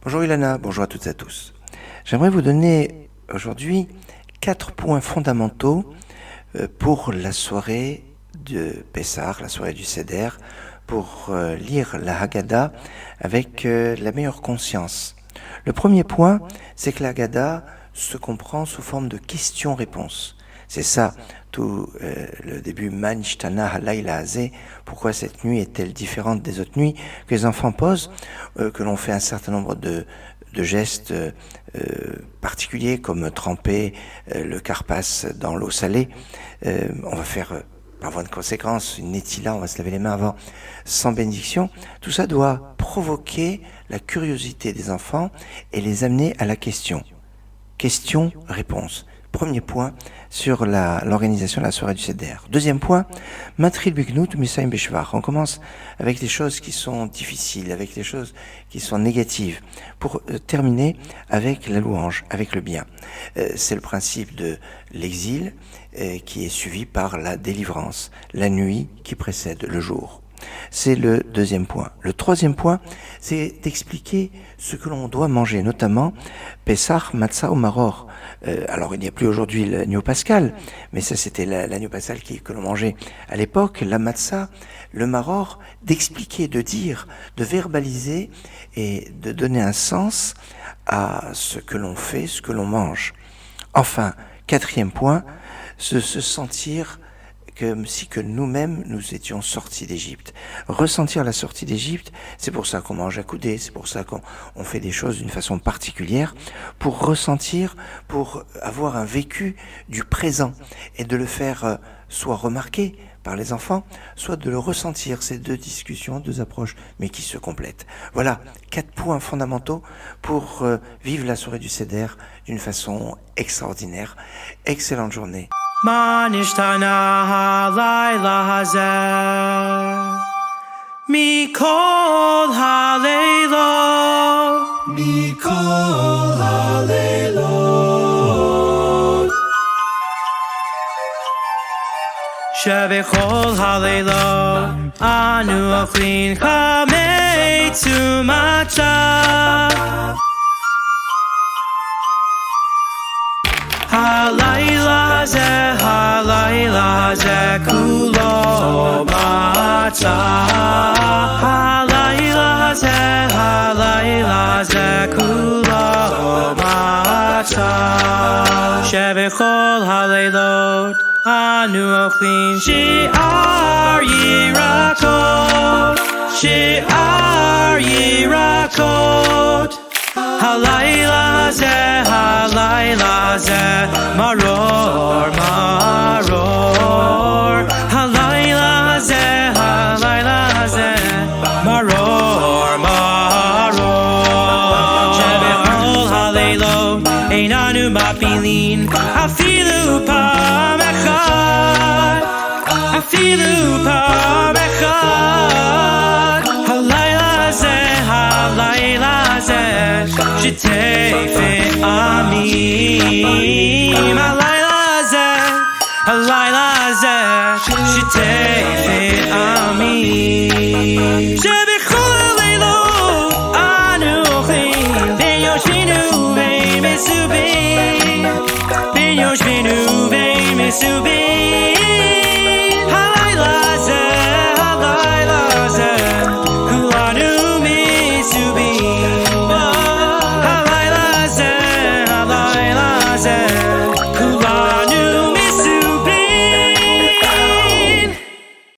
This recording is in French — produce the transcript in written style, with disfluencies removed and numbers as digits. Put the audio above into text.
Bonjour Ilana, bonjour à toutes et à tous. J'aimerais vous donner aujourd'hui 4 points fondamentaux pour la soirée de Pessah, la soirée du Seder, pour lire la Haggadah avec la meilleure conscience. Le premier point, c'est que la Haggadah se comprend sous forme de questions-réponses. C'est ça, tout le début, Man Ishtana Halayla Hazeh, pourquoi cette nuit est-elle différente des autres nuits, que les enfants posent, que l'on fait un certain nombre de gestes particuliers, comme tremper le carpas dans l'eau salée. On va faire, par voie de conséquence, une netila, on va se laver les mains avant, sans bénédiction. Tout ça doit provoquer la curiosité des enfants et les amener à la question. Question-réponse. Premier point sur l'organisation de la soirée du Seder. Deuxième point, Matril Bignout Misaim Beshvar. On commence avec les choses qui sont difficiles, avec les choses qui sont négatives, pour terminer avec la louange, avec le bien. C'est le principe de l'exil qui est suivi par la délivrance, la nuit qui précède le jour. C'est le deuxième point. Le troisième point, c'est d'expliquer ce que l'on doit manger, notamment Pessah, Matzah ou Maror. Alors il n'y a plus aujourd'hui l'agneau pascal, mais ça c'était l'agneau pascal que l'on mangeait à l'époque, la Matzah, le Maror, d'expliquer, de dire, de verbaliser et de donner un sens à ce que l'on fait, ce que l'on mange. Enfin, quatrième point, se sentir comme si que nous-mêmes, nous étions sortis d'Égypte. Ressentir la sortie d'Égypte, c'est pour ça qu'on mange à coudée, c'est pour ça qu'on fait des choses d'une façon particulière, pour ressentir, pour avoir un vécu du présent, et de le faire soit remarquer par les enfants, soit de le ressentir, ces deux discussions, deux approches, mais qui se complètent. Voilà, 4 points fondamentaux pour vivre la soirée du Seder d'une façon extraordinaire. Excellente journée. Man ishtana halayla hazeh Mikol haleilot Mikol haleilot Shebechol haleilot Anu ochlin chametzu matcha Halayla zeh kulo matzah Halayla zeh kulo matzah Shebechol haleilot anu ochlin Shi'ar yirakot Halayla zeh maror Halayla zeh maror Shebechol haleilot einanu mapilin afilu pam echad Halayla zeh Shetefet ami